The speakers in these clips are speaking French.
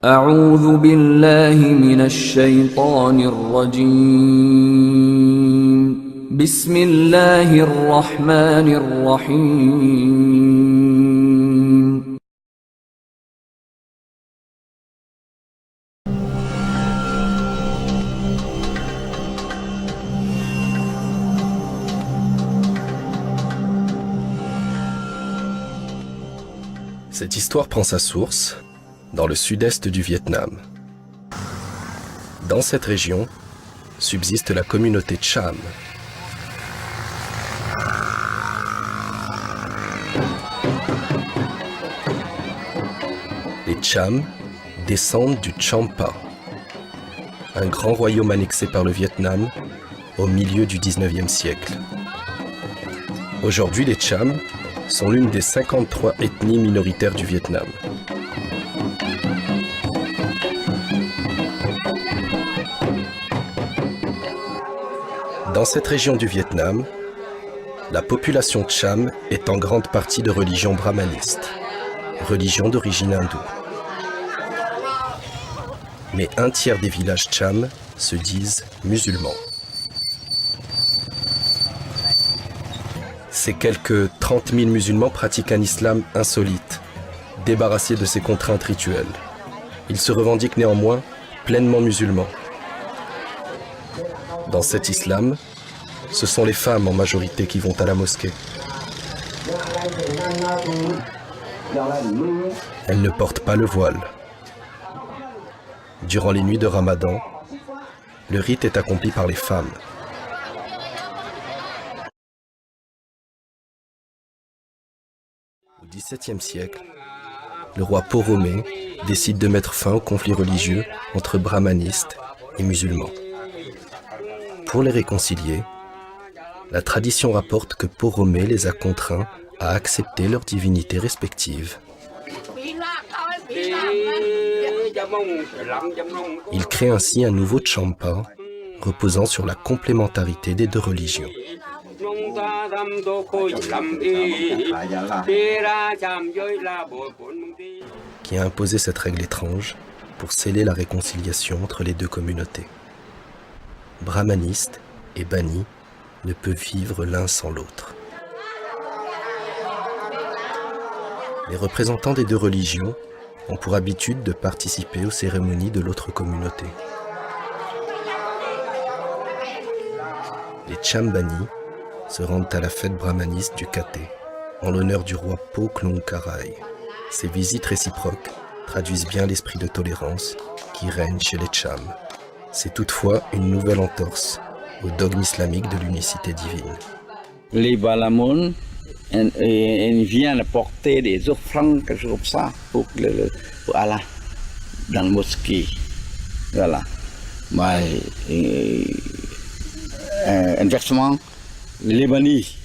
أعوذ بالله من الشيطان الرجيم بسم الله الرحمن الرحيم Cette histoire prend sa source dans le sud-est du Vietnam. Dans cette région subsiste la communauté Cham. Les Cham descendent du Champa, un grand royaume annexé par le Vietnam au milieu du XIXe siècle. Aujourd'hui, les Cham sont l'une des 53 ethnies minoritaires du Vietnam. Dans cette région du Vietnam, la population Cham est en grande partie de religion brahmaniste, religion d'origine hindoue. Mais un tiers des villages Cham se disent musulmans. Ces quelques 30 000 musulmans pratiquent un islam insolite, débarrassé de ses contraintes rituelles. Ils se revendiquent néanmoins pleinement musulmans. Dans cet islam, ce sont les femmes en majorité qui vont à la mosquée. Elles ne portent pas le voile. Durant les nuits de Ramadan, le rite est accompli par les femmes. Au XVIIe siècle, le roi Poromé décide de mettre fin aux conflits religieux entre brahmanistes et musulmans. Pour les réconcilier, la tradition rapporte que Poromé les a contraints à accepter leurs divinités respectives. Il crée ainsi un nouveau Champa, reposant sur la complémentarité des deux religions. Qui a imposé cette règle étrange pour sceller la réconciliation entre les deux communautés. Brahmanistes et bannis ne peuvent vivre l'un sans l'autre. Les représentants des deux religions ont pour habitude de participer aux cérémonies de l'autre communauté. Les Cham bannis se rendent à la fête brahmaniste du Katé, en l'honneur du roi Po Klong Karai. Ces visites réciproques traduisent bien l'esprit de tolérance qui règne chez les Cham. C'est toutefois une nouvelle entorse au dogme islamique de l'unicité divine. Les Balamon viennent porter des offrandes comme ça pour Allah dans la mosquée. Voilà. Mais inversement, les bannis,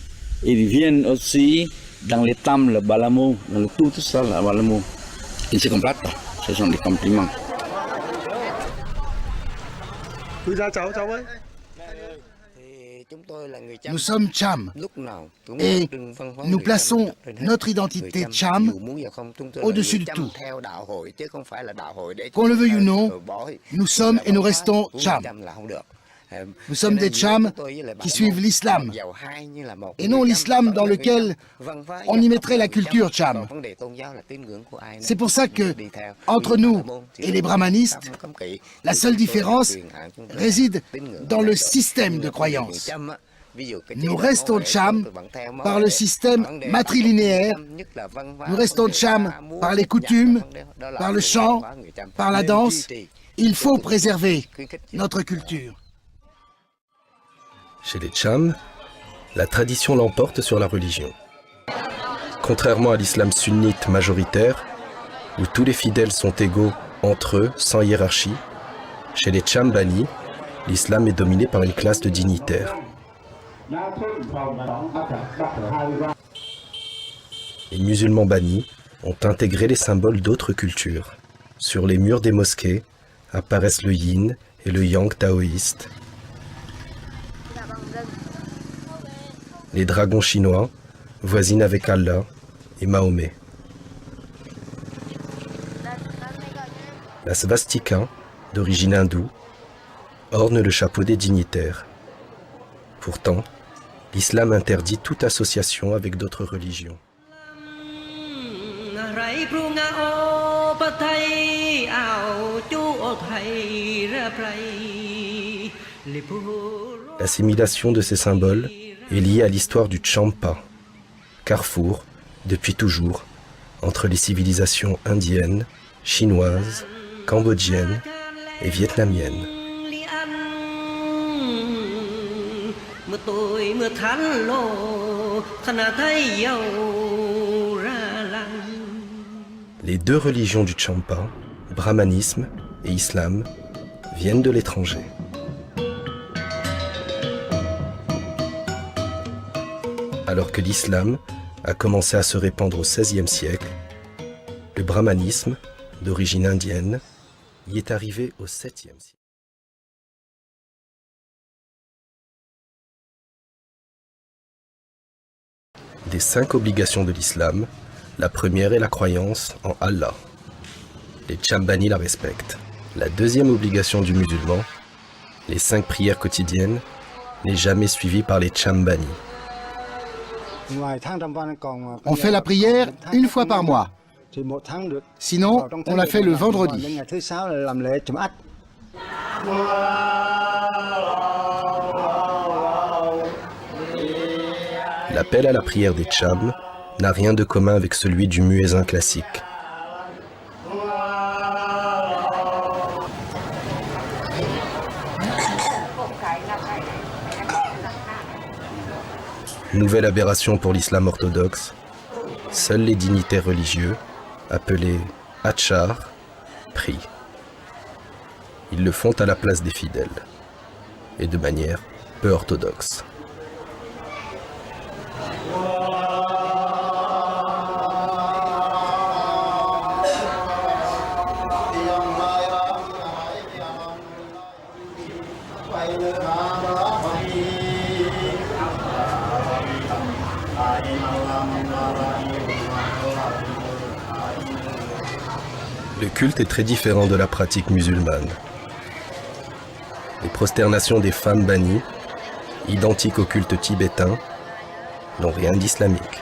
ils viennent aussi dans les temples, le Balamo, dans tout ça, le Balamo. Ils se complètent, ce sont des compliments. Nous sommes Cham et nous plaçons notre identité Cham au-dessus de tout. Qu'on le veuille ou non, nous sommes et nous restons Cham. Nous sommes des Cham qui suivent l'islam, et non l'islam dans lequel on y mettrait la culture Cham. C'est pour ça que, entre nous et les brahmanistes, la seule différence réside dans le système de croyance. Nous restons Cham par le système matrilinéaire, nous restons Cham par les coutumes, par le chant, par la danse. Il faut préserver notre culture. Chez les Cham, la tradition l'emporte sur la religion. Contrairement à l'islam sunnite majoritaire, où tous les fidèles sont égaux entre eux, sans hiérarchie, chez les Cham bannis, l'islam est dominé par une classe de dignitaires. Les musulmans bannis ont intégré les symboles d'autres cultures. Sur les murs des mosquées apparaissent le yin et le yang taoïste. Les dragons chinois voisinent avec Allah et Mahomet. La svastika, d'origine hindoue, orne le chapeau des dignitaires. Pourtant, l'islam interdit toute association avec d'autres religions. L'assimilation de ces symboles est liée à l'histoire du Champa, carrefour, depuis toujours, entre les civilisations indiennes, chinoises, cambodgiennes et vietnamiennes. Les deux religions du Champa, brahmanisme et islam, viennent de l'étranger. Alors que l'islam a commencé à se répandre au XVIe siècle, le brahmanisme, d'origine indienne, y est arrivé au VIIe siècle. Des 5 obligations de l'islam, la première est la croyance en Allah. Les Chambani la respectent. La deuxième obligation du musulman, les 5 prières quotidiennes, n'est jamais suivie par les Chambani. On fait la prière une fois par mois. Sinon, on la fait le vendredi. L'appel à la prière des Cham n'a rien de commun avec celui du muezzin classique. Nouvelle aberration pour l'islam orthodoxe, seuls les dignitaires religieux, appelés Achar, prient. Ils le font à la place des fidèles, et de manière peu orthodoxe. Le culte est très différent de la pratique musulmane. Les prosternations des femmes bannies, identiques au culte tibétain, n'ont rien d'islamique.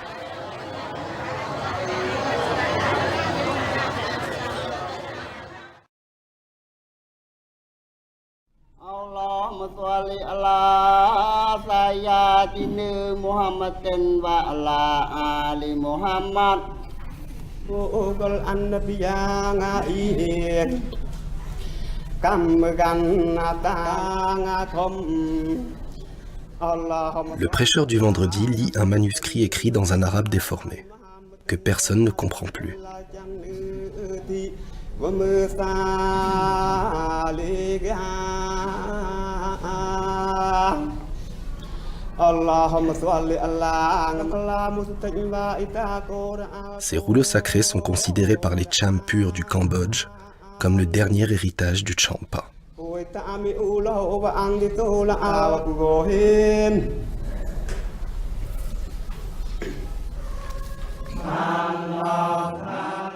Le prêcheur du vendredi lit un manuscrit écrit dans un arabe déformé, que personne ne comprend plus. Ces rouleaux sacrés sont considérés par les Cham purs du Cambodge comme le dernier héritage du Champa.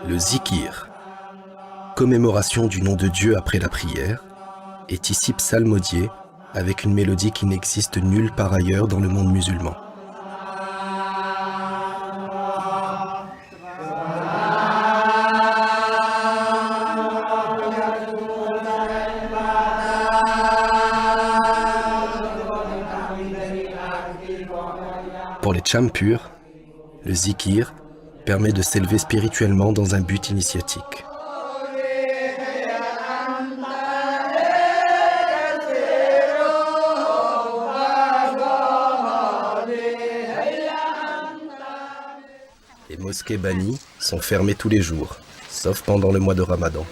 Le zikir, commémoration du nom de Dieu après la prière, est ici psalmodié avec une mélodie qui n'existe nulle part ailleurs dans le monde musulman. Pour les Cham purs, le zikir permet de s'élever spirituellement dans un but initiatique. Les mosquées bannies sont fermées tous les jours, sauf pendant le mois de Ramadan.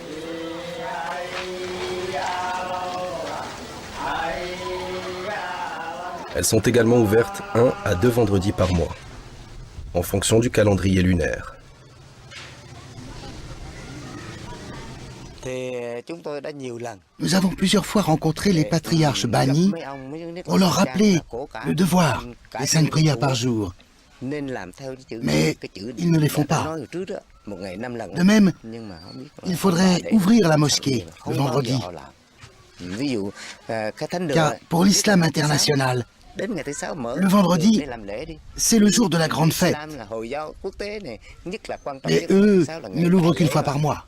Elles sont également ouvertes 1 à 2 vendredis par mois, en fonction du calendrier lunaire. Nous avons plusieurs fois rencontré les patriarches bannis pour leur rappeler le devoir des 5 prières par jour. Mais ils ne les font pas. De même, il faudrait ouvrir la mosquée le vendredi. Car pour l'islam international, le vendredi, c'est le jour de la grande fête. Et eux ne l'ouvrent qu'une fois par mois.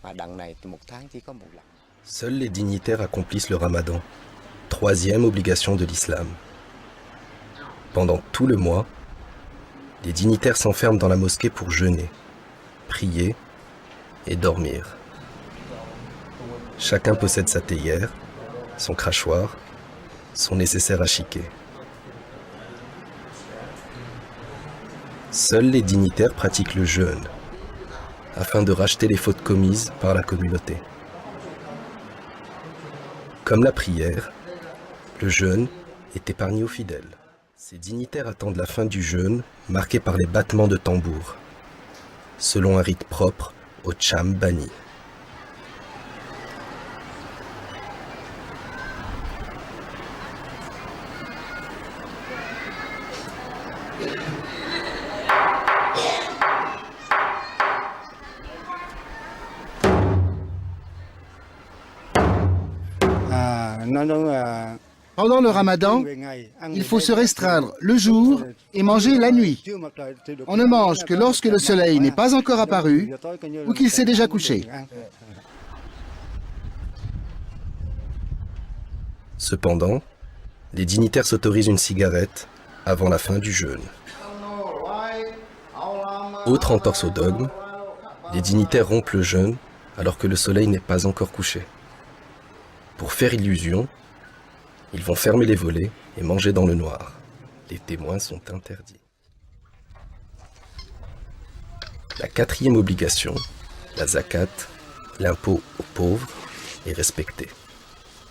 Seuls les dignitaires accomplissent le ramadan, troisième obligation de l'islam. Pendant tout le mois, les dignitaires s'enferment dans la mosquée pour jeûner, prier et dormir. Chacun possède sa théière, son crachoir, son nécessaire à chiquer. Seuls les dignitaires pratiquent le jeûne, afin de racheter les fautes commises par la communauté. Comme la prière, le jeûne est épargné aux fidèles. Ces dignitaires attendent la fin du jeûne, marqué par les battements de tambour, selon un rite propre au Cham Bani. Pendant le ramadan, il faut se restreindre le jour et manger la nuit. On ne mange que lorsque le soleil n'est pas encore apparu ou qu'il s'est déjà couché. Cependant, les dignitaires s'autorisent une cigarette avant la fin du jeûne. Autre entorse au dogme, les dignitaires rompent le jeûne alors que le soleil n'est pas encore couché. Pour faire illusion, ils vont fermer les volets et manger dans le noir. Les témoins sont interdits. La quatrième obligation, la zakat, l'impôt aux pauvres, est respectée.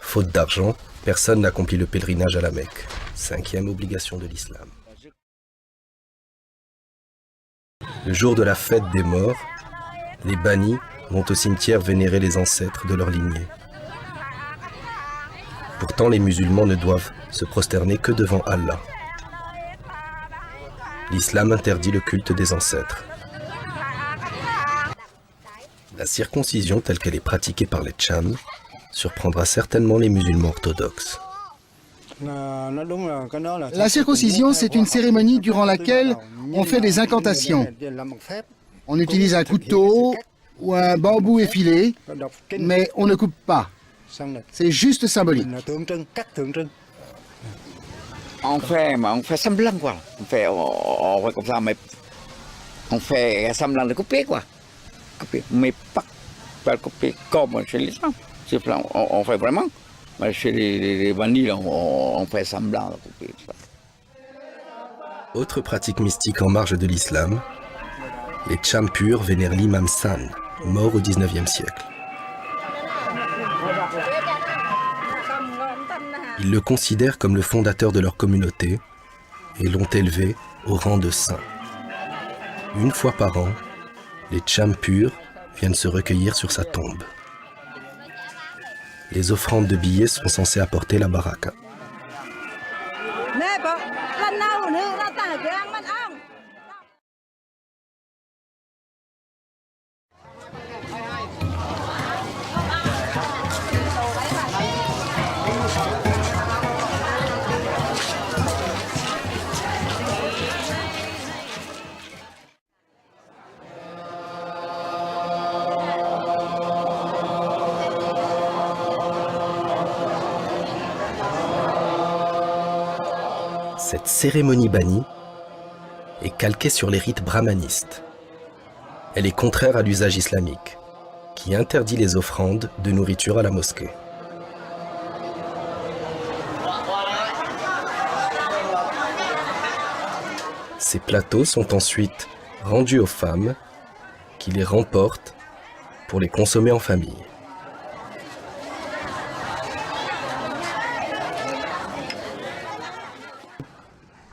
Faute d'argent, personne n'accomplit le pèlerinage à la Mecque. Cinquième obligation de l'islam. Le jour de la fête des morts, les bannis vont au cimetière vénérer les ancêtres de leur lignée. Pourtant, les musulmans ne doivent se prosterner que devant Allah. L'islam interdit le culte des ancêtres. La circoncision telle qu'elle est pratiquée par les Cham surprendra certainement les musulmans orthodoxes. La circoncision, c'est une cérémonie durant laquelle on fait des incantations. On utilise un couteau ou un bambou effilé, mais on ne coupe pas. C'est juste symbolique. On fait semblant quoi. On fait comme ça, mais on fait semblant de couper quoi. Couper, mais pas couper comme chez les gens. On fait vraiment. Mais chez les bannis, on fait semblant de couper. Autre pratique mystique en marge de l'islam, les Cham purs vénèrent l'imam San, mort au XIXe siècle. Ils le considèrent comme le fondateur de leur communauté et l'ont élevé au rang de saint. Une fois par an, les Cham purs viennent se recueillir sur sa tombe. Les offrandes de billets sont censées apporter la baraka. Cette cérémonie bannie est calquée sur les rites brahmanistes. Elle est contraire à l'usage islamique, qui interdit les offrandes de nourriture à la mosquée. Ces plateaux sont ensuite rendus aux femmes qui les remportent pour les consommer en famille.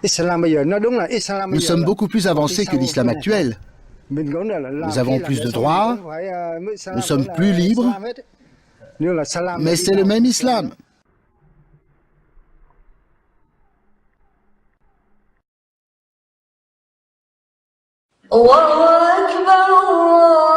Nous sommes beaucoup plus avancés que l'islam actuel. Nous avons plus de droits, nous sommes plus libres, mais c'est le même islam. الله أكبر الله